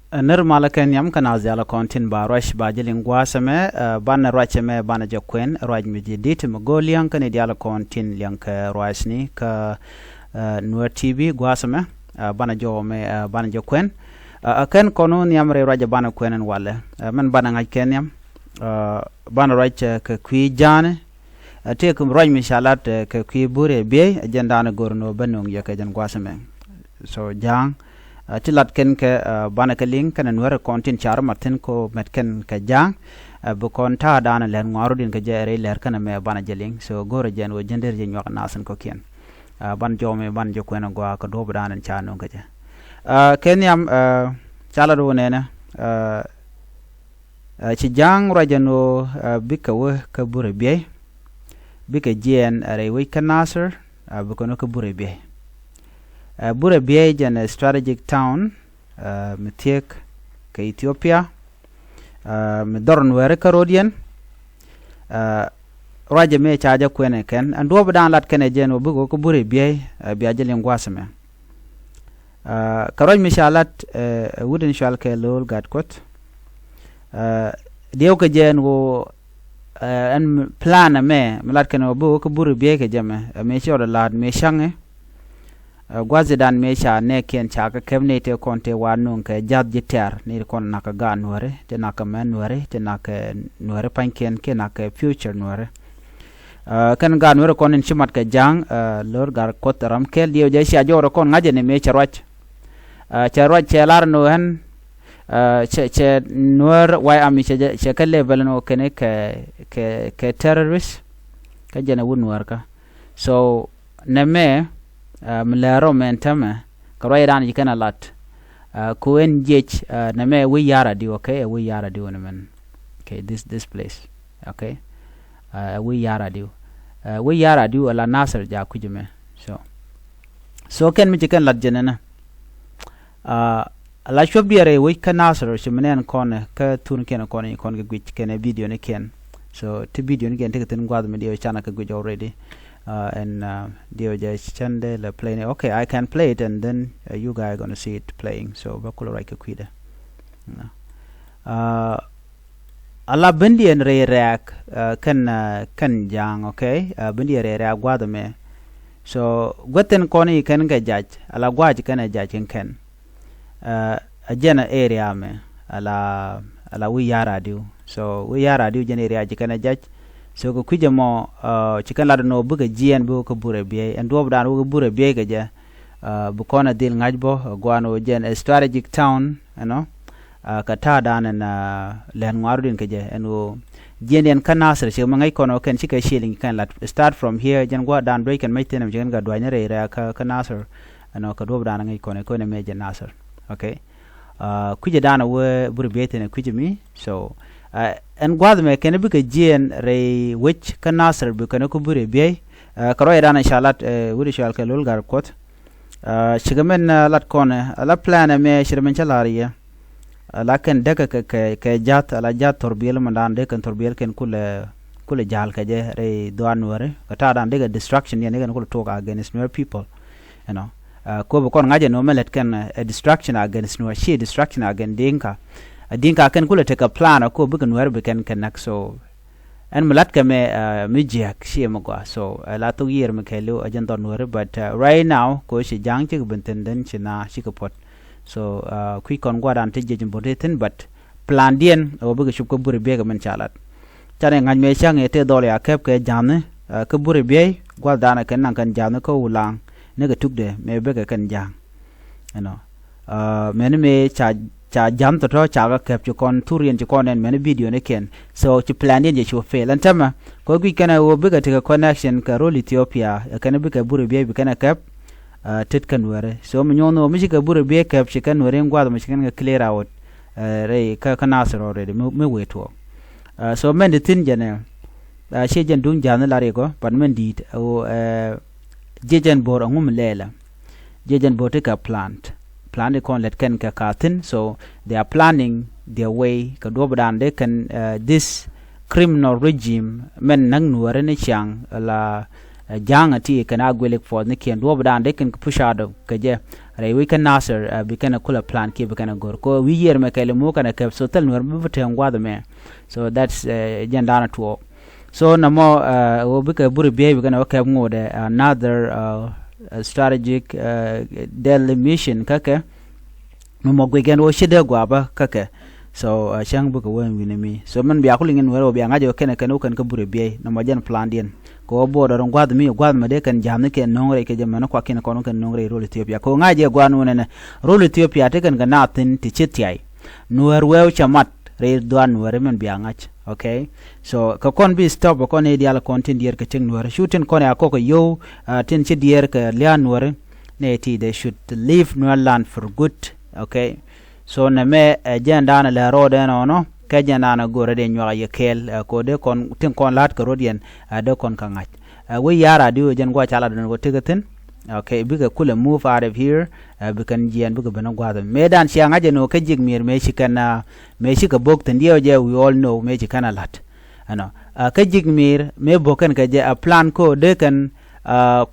Nirmala ken yam kana zala kontin ba rush ba jilin gwasame bana rush me bana jakwen rush mi dit mo golian kan diala kontin liang ka rush ni ka Nuer TV gwasame bana jo me bana jakwen ken kono yam re rush bana kwenen wale man bana ngai ken yam bana rush ka kwi jane te kum rush mi shalat ka kwi Burɛbiäy agenda na gorno banong ya ka jan gwasame so jang tilat ken ke bana ke link kan Nuer kontin char martin ko met ken ke jang bu kon ta dana len ngaru din ke jere ler kan me bana jeling so gore jen wo jender je nyok nasen ko ken ban jome ban jo kwena go ka do dana chano ke je ken yam chala do nena ci jang rajano bika wo ka Burɛbiäy bika jen are wi kan Nasir bu kono ka Burɛbiäy Burɛbiäy jan a strategic town metiek ke Ethiopia me dorn were karodian raja me chaja kwene ken ando badan lat ken jen obugo ko Burɛbiäy biaje lengwasme karoj mishalat wuden shal ke lol gatkot dio ke jen go an plan me lat ken obugo ko Burɛbiäy ke jame me shor lad me shange gwazidan mecha ne ken chaka kemne te konte wanun ke jad jiter ni kon naka ga Nuere te naka men Nuere te naka Nuere panken ke naka future Nuere kan ga Nuere kon chimat ke jang lor gar kotaram kel dio je sha joro kon ngaje ne mecha roch che lar no hen che Nuer wai ami che ke level no kene ke terrorist ke jena wun Nuer ka so ne me mlero mentame karoy dan yikana lat ko en jech na me we yara di okay we yara di wona men okay this place okay we yara di ala Nasir ja kujume so ken mi chikan lat jenena ala shobiere we kan Nasir shimenen kon ka tun ken kon ge gwich ken video ne ken so to video ne gen te ten gwad me dio chana ka gwich already and just chande la play okay I can play it and then you guys are going to see it playing so bakula right kwida alla bendi en re reak kan jang okay bendi re reak gwada me so goten koni kan ga judge alla gwaji kan judge ken ajena area me alla we yara do so we yara do jena area kan judge so ko kujamo chikan lado no buga jien bu ko Burɛbiäy and do dan bu Burɛbiäy ga ja bu kona dil ngajbo gwano jen a strategic town you know ka ta dan na len ngaru din ka ja eno jien en kan Nasir che mangai kono ken chika shilling kan lat start from here jen gwa dan break and make tenem jen ga dwanya re ra ka Nasir ano ka do dan ngai kono ko ne me jen Nasir okay kuje dan we Burɛbiäy tene kuje mi so and gwad me ken bi ka jien re which kan Nasir bi kan ko Burɛbiäy karo era na shalat wuri shal ka lol gar kot shigamen lat kone ala plan me shirmen chalariya ala ken daga ke jat ala jat torbiel mandan de kan torbiel ken kule jal ka je re doan wore ka ta dan de distraction ye ne kan kule talk against Nuer people you know ko bo kon ngaje no melet ken a distraction against Nuer she distraction against dinka ken kule take a plan ko bukan Nuer be ken nak so en malat ka me mijak shi magwa so la to year me kelo agent on Nuer but right now ko shi jang chi benten den china shi ko pot so kui kon gwa dan te jejin bodeten but plan dien o buga shup ko Burɛbiäy ga men chalat tane ngaj me chang ete dole akep ke jamne ko Burɛbiäy gwa dana ken nan kan jamne ko ulang ne ga tukde me be ga kan jang you know men me cha jam to cha ga kep kon turien kon en men video ne ken so chi plan ye chu fail antama ko gi kana wo biga te connection ka rol Ethiopia kana biga Burɛbiäy bi kana kep tit kan were so mi nyono mi ka Burɛbiäy kep chi kan were ngwa mi kan ga clear out re ka Nasir already me weto so men de tin jene she jen dun jana la re ko pan men dit o jejen bor ngum lela jejen bor te ka plant de kon let ken ka katin so they are planning their way ka do badan de kan this criminal regime men nang Nuer ne chang la jang ati kan agwelik for ne ken do badan de kan push out ke je re we kan Nasir bi kan kula plan ke bi kan gor ko wi yer me kele mo kan ke so tel Nuer bi te ngwa me so that's jandana to so na mo wo bi ka Burɛbiäy bi kan ke ngode another strategic daily mission kake mo gwegen wo shide gwaba kake so shang bu ko wen winemi so man biya kulingen wero biya ngajo kene kan kan ka Burɛbiäy na mo jan plan dien ko bo do gwad mi gwad ma de kan jamne ke nongre ke jamana kwa kin kono kan nongre role Ethiopia ko ngaje gwanu ne role Ethiopia te kan ga natin ti chitiai Nuer wew chamat re dwan Nuer men biya ngach okay so ka kon bi stop ko ne diala kontin dier ke ting Nuer shooting kon ya ko yo tin chi dier ke lian Nuer ne ti they should leave Nuer land for good okay so na me jenda na la road no ka jenda na gore de nywa yekel ko de kon tin kon lat ko rodien de kon ka ngach we yara di jen go chala den go tigatin okay bi ka kula move out of here bi kan jien bi ka bana gwada medan shi ngaje no ka jig mir me shi kana me shi ka bok tan dio je we all know me shi kana lat ano ka jig mir me bokan ka je a plan ko de kan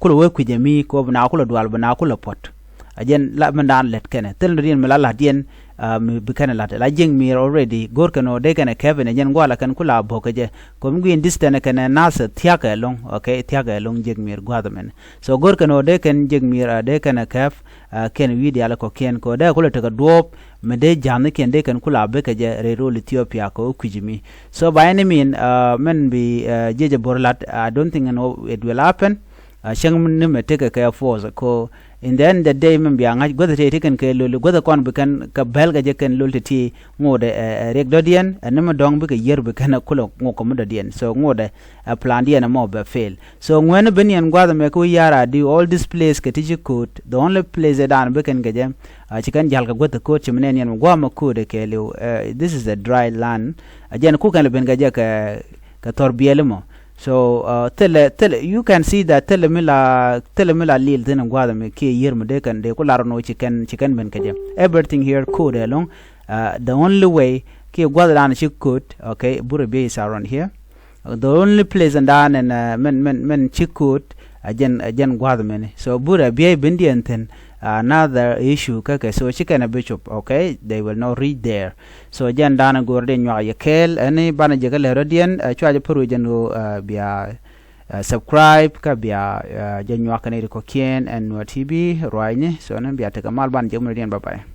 kula we ku jemi ko bana kula dwal bana kula pot ajen la mandan let kene tel rien mala la dien bi kana lat la jing mir already gor kano de kana kevin ajen gwala kan kula bokaje ko ngin distance kana nas thiaka long okay thiaka long jing mir gwada men so gor kano de kan jing mir de kana kef ken widi ala ko ken ko de kula taka dwop me de jamne ken de kan kula bekaje re role Ethiopia ko kujimi so by any mean men bi jeje borlat I don't think it will happen shang ne me take ka force ko in the end the day men biya ngaj goda te kan ke lolu goda kon bi kan ka belga je kan lolu ti ngode rek dodien anama dong bi ka yer bi kan kulo ngoko mo dodien so ngode plan dien mo be fail so ngwen benien gwada me ko yara di all this place ke tiji court the only place that an bi kan gaje chikan jal ka goda ko chimne nien gwa ma ko de ke lu this is a dry land ajen ku kan ben gaje ka torbiele mo so tell you can see that tell me la lil then gwada me ke yer me de kan de ko larno chicken ben kaje everything here code along the only way ke gwada dan shi code okay Burɛbiäy is around here the only place and dan and men chikut ajen gwada men so Burɛbiäy bindienten another issue kake so chicken a bishop okay they will not read there so jan dana gorde nywa yekel ani bana jegal rodian chwaje puru jenu bia subscribe ka bia jenwa kanere ko kien and Nuer TV roine so nan bia taka mal ban jemu rodian bye bye